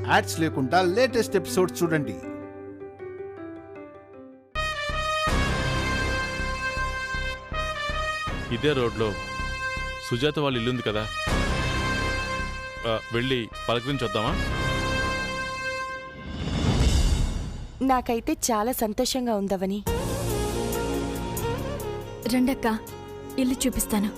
Ads లేకుండా latest episodes చూడండి. ఇదే రోడ్లో సుజాత వాళ్ళ ఇల్లుంది కదా, వెళ్ళి పలకరించొద్దామా? నాకైతే చాలా సంతోషంగా ఉందవని. రండక్క, ఇల్లు చూపిస్తాను.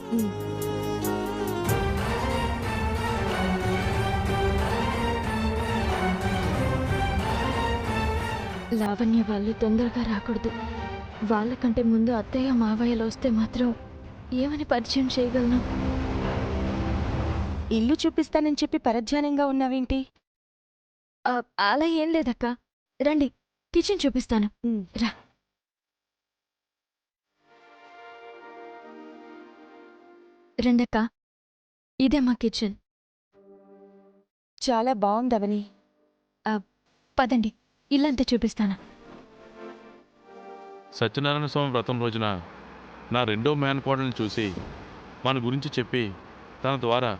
లావణ్య వాళ్ళు తొందరగా రాకూడదు. వాళ్ళకంటే ముందు అత్తయ్య మావయ్యలు వస్తే మాత్రం ఏమని పరిచయం చేయగలను? ఇల్లు చూపిస్తానని చెప్పి పరధ్యానంగా ఉన్నావేంటి? అలా ఏం లేదక్క, రండి కిచెన్ చూపిస్తాను. రా. రండక్క, ఇదే మా కిచెన్. చాలా బాగుందవని. పదండి, ఇల్లంతా చూపిస్తాను. సత్యనారాయణ స్వామి వ్రతం రోజున నా రెండో మేనకోడల్ని చూసి మన గురించి చెప్పి తన ద్వారా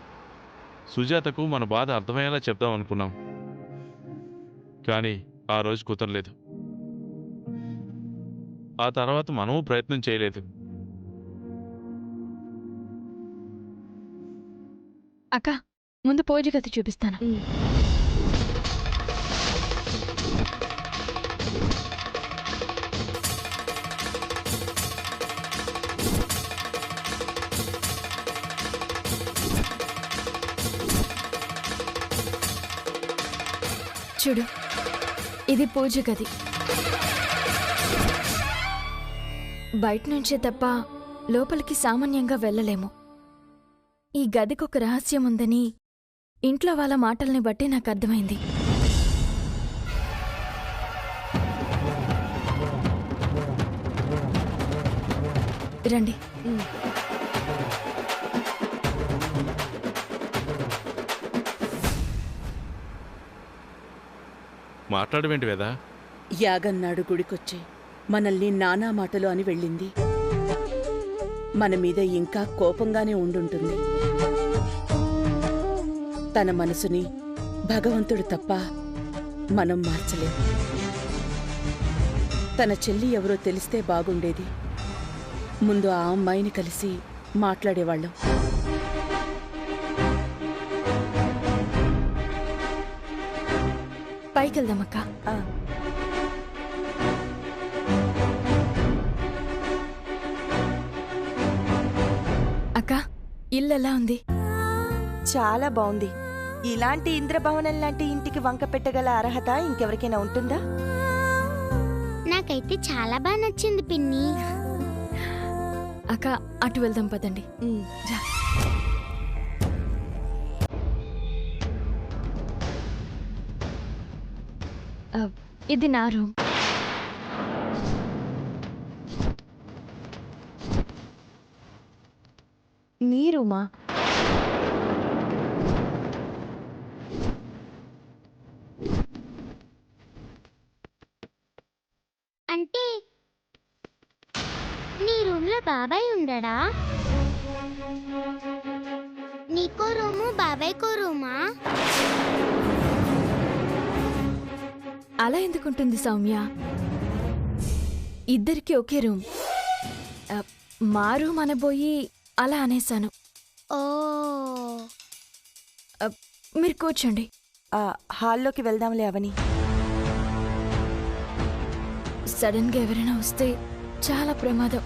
సుజాతకు మన బాధ అర్థమయ్యేలా చెప్దాం అనుకున్నాం. కానీ ఆ రోజు కుదరలేదు. ఆ తర్వాత మనము ప్రయత్నం చేయలేదు. అక్క, ముందు పూజ గది చూపిస్తాను. చూడు, ఇది పూజ గది. బయట నుంచే తప్ప లోపలికి సామాన్యంగా వెళ్ళలేము. ఈ గదికొక రహస్యం ఉందని ఇంట్లో వాళ్ళ మాటల్ని బట్టి నాకు అర్థమైంది. రండి. మాట్లాడవేంటి వేదా? యాగన్నాడు గుడికొచ్చి మనల్ని నానా మాటలు అని వెళ్ళింది. మన మీద ఇంకా కోపంగానే ఉండుంటుంది. తన మనసుని భగవంతుడు తప్ప మనం మార్చలేం. తన చెల్లి ఎవరో తెలిస్తే బాగుండేది. ముందు ఆ అమ్మాయిని కలిసి మాట్లాడేవాళ్ళం. పైకెళ్దామక్క. అక్క, ఇల్లు ఎలా ఉంది? చాలా బాగుంది. ఇలాంటి ఇంద్రభవనం లాంటి ఇంటికి వంక పెట్టగల అర్హత ఇంకెవరికైనా ఉంటుందా? నాకైతే చాలా బాగా నచ్చింది పిన్ని. అక్క, అటు వెళ్దాం పదండి. రా. ఇది నా రూమ్. నీ రూమా? అంటే నీ రూమ్ లో బాబాయ్ ఉండడా? నీకో రూము, బాబాయ్కో రూమా? అలా ఎందుకుంటుంది సౌమ్య? ఇద్దరికి ఒకే రూమ్. మా రూమ్ అనబోయి అలా అనేశాను. ఓ, మీరు కూర్చోండి. హాల్లోకి వెళ్దాంలే అవని. సడన్ గా ఎవరైనా వస్తే చాలా ప్రమాదం.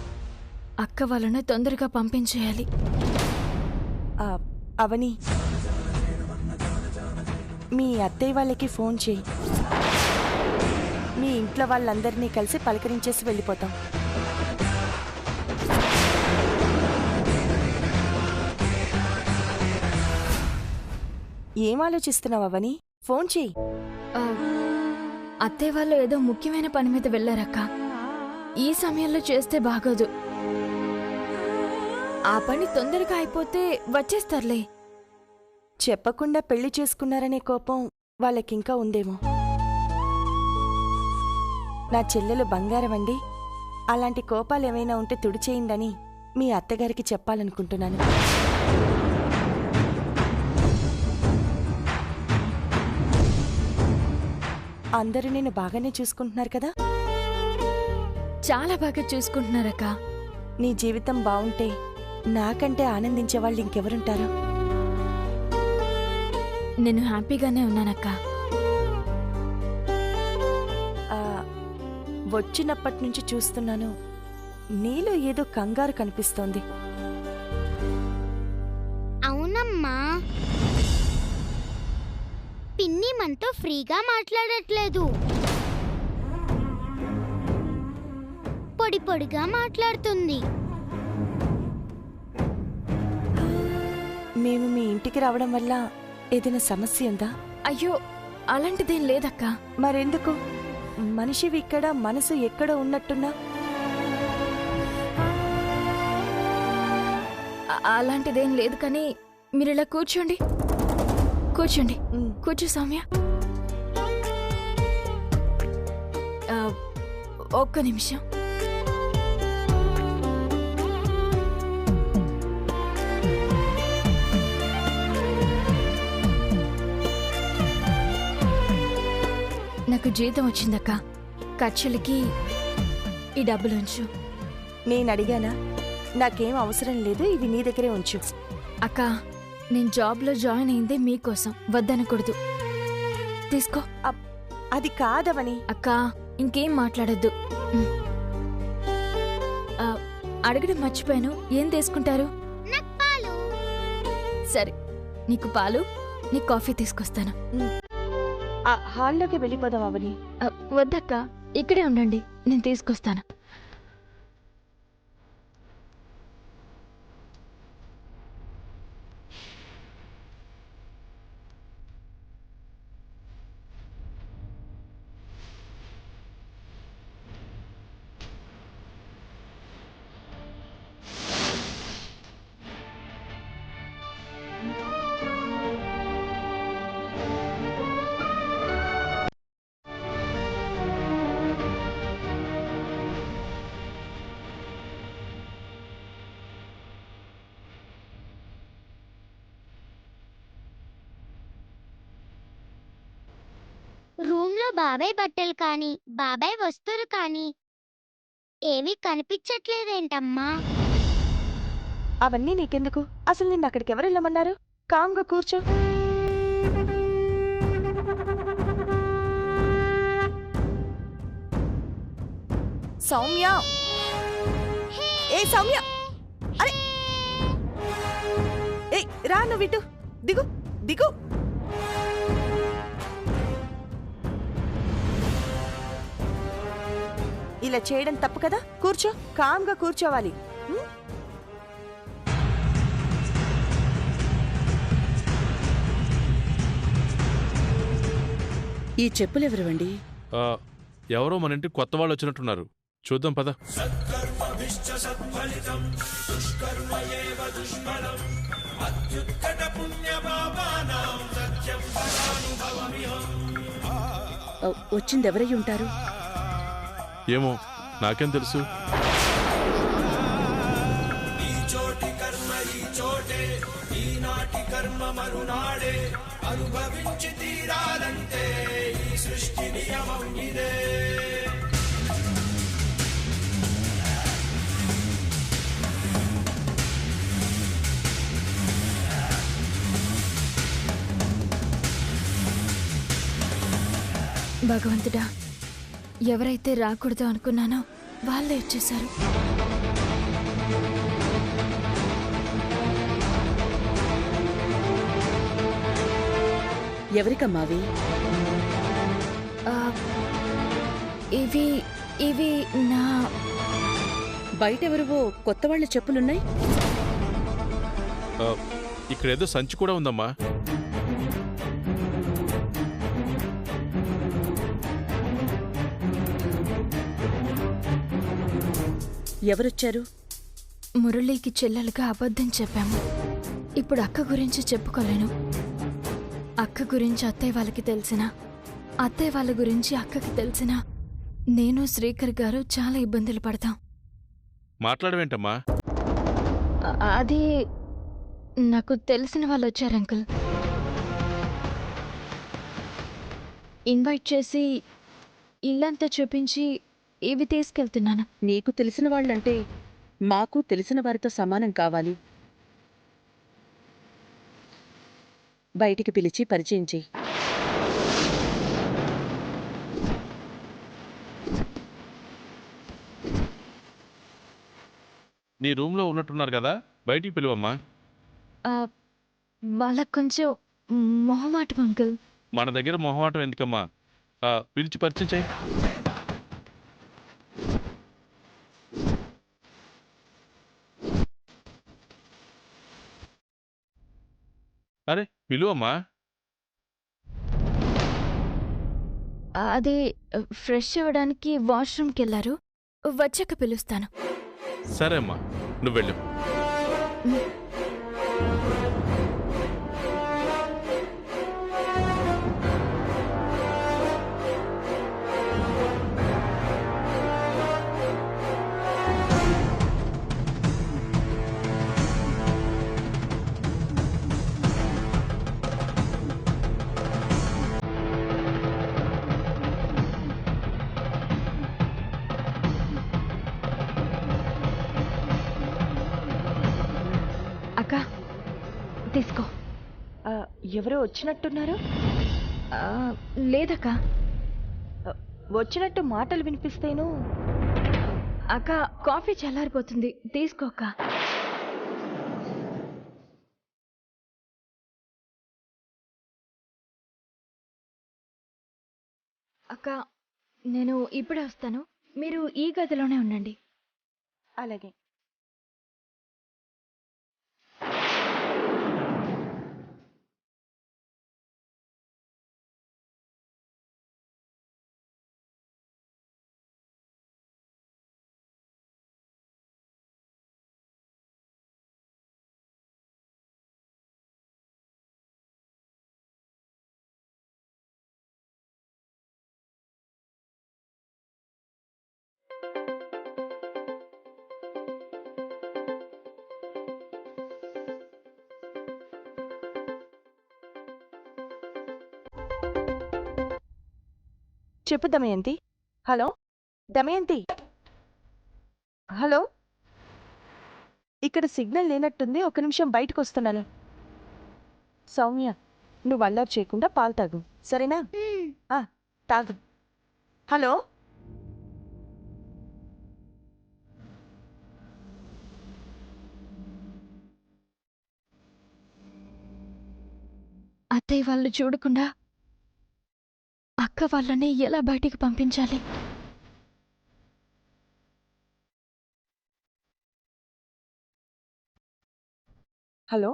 అక్క వాళ్ళను తొందరగా పంపించేయాలి. అవని, మీ అత్తయ్య వాళ్ళకి ఫోన్ చేయి. మీ ఇంట్లో వాళ్ళందరినీ కలిసి పలకరించేసి వెళ్ళిపోతాం. ఏం ఆలోచిస్తున్నావు అవని? ఫోన్ చేయి. అత్తయ్య వాళ్ళు ఏదో ముఖ్యమైన పని మీద వెళ్ళారక్క. ఈ సమయంలో చేస్తే బాగోదు. ఆ పని తొందరగా అయిపోతే వచ్చేస్తారులే. చెప్పకుండా పెళ్లి చేసుకున్నారనే కోపం వాళ్ళకింకా ఉందేమో. నా చెల్లెలు బంగారమండి, అలాంటి కోపాలేమైనా ఉంటే తుడిచేయిందని మీ అత్తగారికి చెప్పాలనుకుంటున్నాను. అందరూ నేను బాగానే చూసుకుంటున్నారు కదా? చాలా బాగా చూసుకుంటున్నారక్క. నీ జీవితం బావుంటే నాకంటే ఆనందించే వాళ్ళు ఇంకెవరుంటారు? నేను హ్యాపీగానే ఉన్నానక్క. ఆ, వచ్చినప్పటి నుంచి చూస్తున్నాను, నీలో ఏదో కంగారు కనిపిస్తోంది. అవునమ్మా, పిన్ని మనతో ఫ్రీగా మాట్లాడట్లేదు, పొడి పొడిగా మాట్లాడుతుంది. మేము మీ ఇంటికి రావడం వల్ల ఏదైనా సమస్య ఉందా? అయ్యో, అలాంటిదేం లేదక్క. మరెందుకు? మనిషివి ఇక్కడ, మనసు ఎక్కడ ఉన్నట్టున్నా? అలాంటిదేం లేదు కానీ మీరిలా కూర్చోండి. కూర్చోండి. ఉమ్. కూర్చో సౌమ్య. ఒక్క నిమిషం. నాకు జీతం వచ్చిందక్క. ఖర్చులకి ఈ డబ్బులుంచు. నేను అడిగానా? నాకేం అవసరం లేదు, ఇవి నీ దగ్గరే ఉంచు. అక్క, నేను జాబ్లో జాయిన్ అయింది మీకోసం, వద్దనకూడదు. తీసుకో. అది కాదవని. అక్క, ఇంకేం మాట్లాడొద్దు. అడగడం మర్చిపోయాను, ఏం తీసుకుంటారు? నాకు పాలు. సరే, నీకు పాలు, నీకు కాఫీ తీసుకొస్తాను. ఆ హాల్లోకి వెళ్ళిపోదాం అవని. వద్దక్క, ఇక్కడే ఉండండి, నేను తీసుకొస్తాను. రూమ్ లో బాబాయ్ బట్టలు కానీ బాబాయ్ వస్తువులు కానీ ఏమీ కనిపించట్లేదేంటమ్మా? అవన్నీ నీకెందుకు? అసలు నిన్ను అక్కడికి ఎవరు వెళ్ళమన్నారు? కామ్గా కూర్చో. సౌమ్య! ఏ సౌమ్య! అరే ఏ రా, నువ్వు ఇటు దిగు, దిగు. ఇలా చేయడం తప్పు కదా? కూర్చో, కామ్గా కూర్చోవాలి. ఈ చెప్పులెవరివండి? ఎవరో మన ఇంటికి కొత్త వాళ్ళు వచ్చినట్టున్నారు. చూద్దాం పద. వచ్చిందెవరై ఉంటారు? ఏమో, నాకేం తెలుసు. భగవంతుడా, ఎవరైతే రాకూడదు అనుకున్నానో వాళ్ళే వచ్చేశారు. ఎవరికమ్మావి? ఇవి ఇవి నా బయటెవరివో కొత్త వాళ్ళ చెప్పులున్నాయి. ఇక్కడేదో సంచి కూడా ఉందమ్మా. ఎవరొచ్చారు? మురళీకి చెల్లెలుగా అబద్ధం చెప్పాము. ఇప్పుడు అక్క గురించి చెప్పుకోలేను. అక్క గురించి అత్తయ్య వాళ్ళకి తెలిసినా, అత్తయ్య వాళ్ళ గురించి అక్కకి తెలిసినా నేను శ్రీకర్ గారు చాలా ఇబ్బందులు పడతాం. మాట్లాడవేంటమ్మా? అది నాకు తెలిసిన వాళ్ళు వచ్చారు అంకుల్. ఇన్వైట్ చేసి ఇల్లంతా చూపించి ఇవి తీసుకెళ్తున్నాను. నీకు తెలిసిన వాళ్ళంటే మాకు తెలిసిన వారితో సమానం కావాలి. బయటికి పిలిచి పరిచయం చెయ్యి. నీ రూమ్లో ఉన్నట్టున్నారు కదా, బయటికి పిలువమ్మా. ఆ, వాళ్ళకు కొంచెం మొహమాటం అంకుల్. మన దగ్గర మొహమాటం ఎందుకమ్మా, పిలిచి పరిచయం చేయి. అరే పిలువమ్మా. అది ఫ్రెష్ అవ్వడానికి వాష్రూమ్కి వెళ్ళారు, వచ్చాక పిలుస్తాను. సరే అమ్మా, నువ్వు వెళ్ళు. అక్క తీసుకో. ఎవరో వచ్చినట్టున్నారు. లేదక్క. వచ్చినట్టు మాటలు వినిపిస్తేను. అక్క కాఫీ చల్లారిపోతుంది, తీసుకో అక్క. అక్క నేను ఇప్పుడే వస్తాను, మీరు ఈ గదిలోనే ఉండండి. అలాగే. చెప్పు దమయంతి. హలో దమయంతి. హలో, ఇక్కడ సిగ్నల్ లేనట్టుంది, ఒక నిమిషం బయటకు వస్తున్నాను. సౌమ్య, నువ్వు అల్లరి చేయకుండా పాలు తాగు, సరేనా? తాగు. హలో. అత్తయ్య వాళ్ళు చూడకుండా అక్క వాళ్ళని ఎలా బయటికి పంపించాలి? హలో,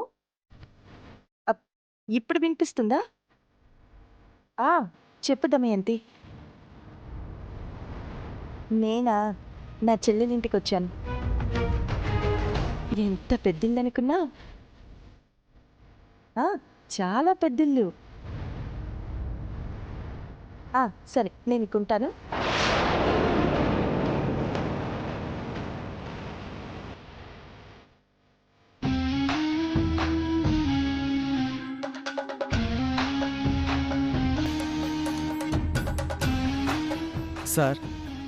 ఇప్పుడు వినిపిస్తుందా? చెప్పు దమయంతి. నేనా, నా చెల్లెలింటికి వచ్చాను. ఎంత పెద్దిల్లు అనుకున్నా, చాలా పెద్దిల్లు. సరే, నేను ఇక్కుంటాను. సార్,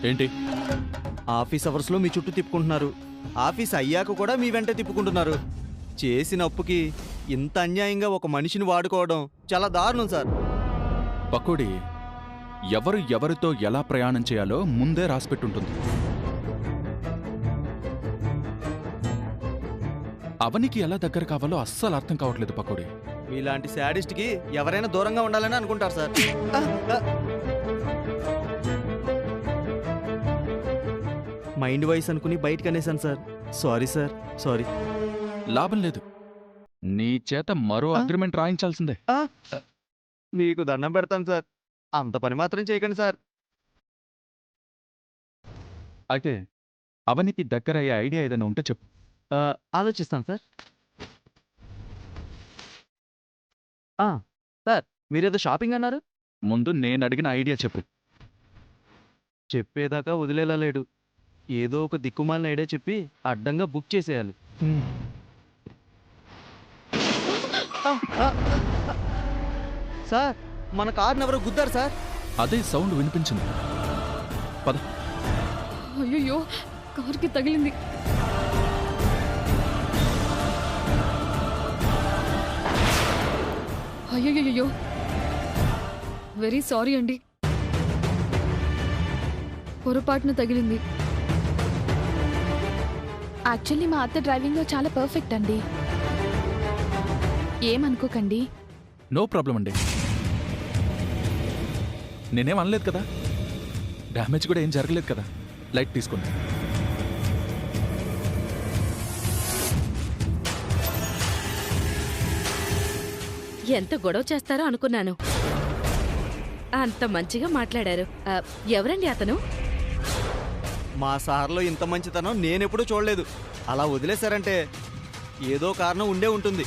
ఏంటి? ఆఫీస్ అవర్స్లో మీ చుట్టూ తిప్పుకుంటున్నారు, ఆఫీస్ అయ్యాక కూడా మీ వెంట తిప్పుకుంటున్నారు. చేసిన అప్పుకి ఇంత అన్యాయంగా ఒక మనిషిని వాడుకోవడం చాలా దారుణం సార్. పకోడీ, ఎవరు ఎవరితో ఎలా ప్రయాణం చేయాలో ముందే రాసిపెట్టుంటుంది. అవనికి ఎలా దగ్గర కావాలో అస్సలు అర్థం కావట్లేదు పకోడీ. మీలాంటి శాడిస్ట్కి ఎవరైనా దూరంగా ఉండాలని అనుకుంటారు సార్. మైండ్ వాయిస్ అనుకుని బయటకు అనేసాను సార్. Sorry sir, sorry. లాభం లేదు, నీ చేత మరో అగ్రిమెంట్ రాయించాల్సిందే. మీకు దండం పెడతాను సార్, అంత పని మాత్రం చేయకండి సార్. అయితే అవనికి దగ్గరయ్యే ఐడియా ఏదైనా ఉంటే చెప్పు. ఆలోచిస్తాను సార్. సార్, మీరేదో షాపింగ్ అన్నారు? ముందు నేను అడిగిన ఐడియా చెప్పు. చెప్పేదాకా వదిలేలా లేడు. ఏదో ఒక దిక్కుమాలిన ఐడియా చెప్పి అడ్డంగా బుక్ చేసేయాలి. సార్, మన కార్ని ఎవరో గుద్దారు సార్. అదే సౌండ్ వినిపించింది. పద. అయ్యో కారుకి తగిలింది. అయ్యో వెరీ సారీ అండి, పొరపాటున తగిలింది. యాక్చువల్లీ మా అత్త డ్రైవింగ్లో చాలా పర్ఫెక్ట్ అండి, ఏమనుకోకండి. నో ప్రాబ్లం అండి, నేనేం అనలేదు కదా, డ్యామేజ్ కూడా ఏం జరగలేదు కదా, లైట్ తీసుకోండి. ఎంత గొడవ చేస్తారో అనుకున్నాను. అంత మంచిగా మాట్లాడారు. ఎవరండి అతను? మా సార్లో ఇంత మంచితనం నేనెప్పుడూ చూడలేదు. అలా వదిలేశారంటే ఏదో కారణం ఉండే ఉంటుంది.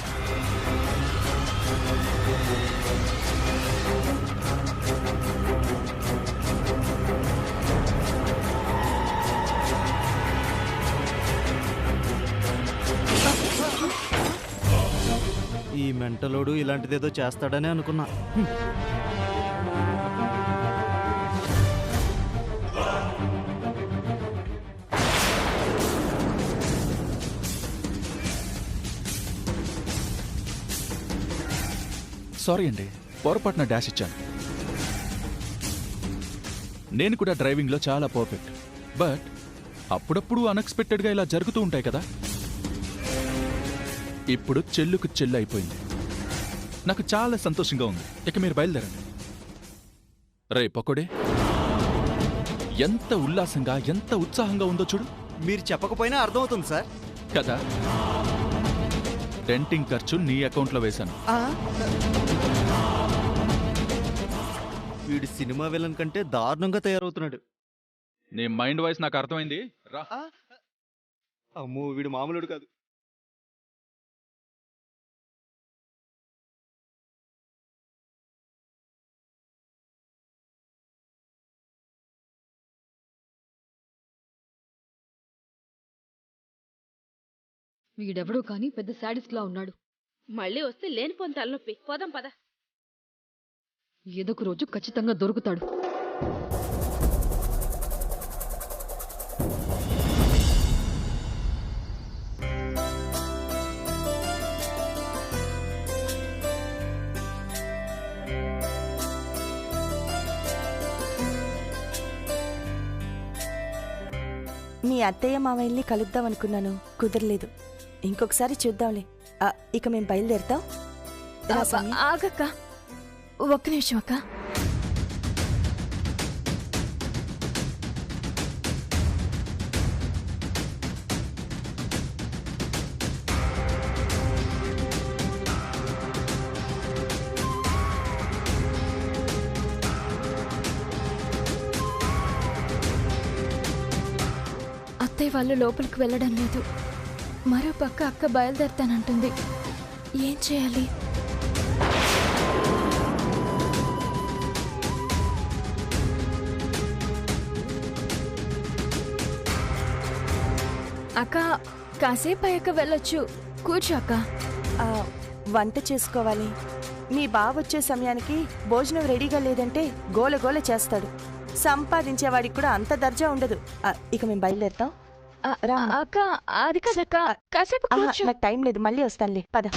ఈ మెంటలోడు ఇలాంటిదేదో చేస్తాడని అనుకున్నా. సారీ అండి, పొరపాటున డాష్ ఇచ్చాను. నేను కూడా డ్రైవింగ్లో చాలా పర్ఫెక్ట్, బట్ అప్పుడప్పుడు అన్ఎక్స్పెక్టెడ్గా ఇలా జరుగుతూ ఉంటాయి కదా. ఇప్పుడు చెల్లుకు చెల్లు అయిపోయింది. నాకు చాలా సంతోషంగా ఉంది. ఇక మీరు బయలుదేరండి. రే పకోడే, ఎంత ఉల్లాసంగా ఎంత ఉత్సాహంగా ఉందో చూడు. మీరు చెప్పకపోయినా అర్థమవుతుంది సార్. కదా, రెంటింగ్ ఖర్చు నీ అకౌంట్లో వేశాను. వీడు సినిమా విలన్ కంటే దారుణంగా తయారవుతున్నాడు. నీ మైండ్ వాయిస్ నాకు అర్థమైంది. రా. అమ్మో, వీడు మామూలుడు కాదు. వీడెవడో కానీ పెద్ద శాడిస్ట్ లా ఉన్నాడు. మళ్ళీ వస్తే లేనిపోని తలనొప్పి. పోదాం పద. ఏదో ఒక రోజు ఖచ్చితంగా దొరుకుతాడు. మీ అత్తయ్య మామయ్యల్ని కలుద్దాం అనుకున్నాను, కుదరలేదు. ఇంకొకసారి చూద్దాంలే. ఇక మేము బయలుదేరుతాం. రా సామి. ఆగక్క, ఒక్క నిమిషం అక్క. అత్తయ్య వాళ్ళు లోపలికి వెళ్ళడం లేదు. మరో పక్క అక్క బయలుదేరుతానంటుంది. ఏం చేయాలి? అక్క, కాసేపు అయ్యాక వెళ్ళొచ్చు. కూర్చో అక్క. వంట చేసుకోవాలి. మీ బావ వచ్చే సమయానికి భోజనం రెడీగా లేదంటే గోల గోల చేస్తాడు. సంపాదించేవాడికి కూడా అంత దర్జా ఉండదు. ఇక మేము బయలుదేరుతాం. అక్క, అది కదక్క, కాసేపు కూర్చో. నాకు టైం లేదు, మళ్ళీ వస్తానులే. పద.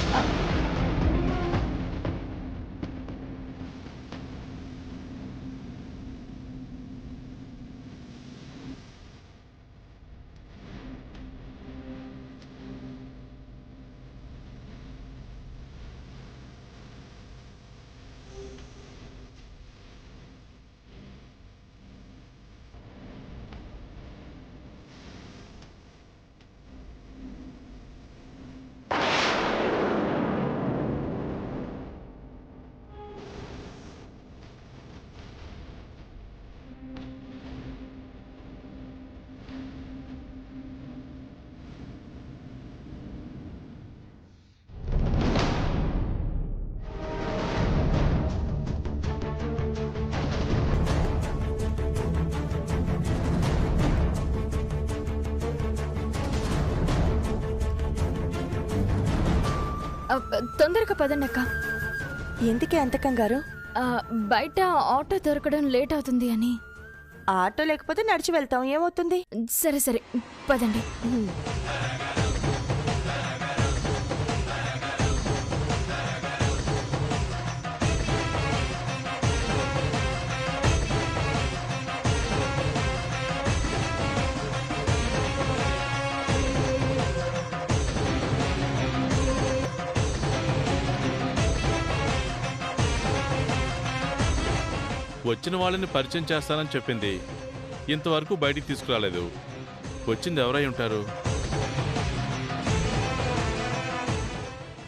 తొందరగా పదండి అక్క. ఎందుకే అంత కంగారు? బయట ఆటో దొరకడం లేట్ అవుతుంది అని. ఆటో లేకపోతే నడిచి వెళ్తాం, ఏమవుతుంది? సరే సరే పదండి. వచ్చిన వాళ్ళని పరిచయం చేస్తానని చెప్పింది, ఇంతవరకు బయటికి తీసుకురాలేదు. వచ్చింది ఎవరై ఉంటారు?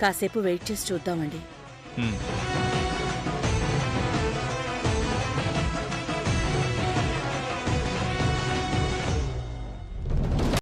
కాసేపు వెయిట్ చేసి చూద్దామండి. హ్మ్.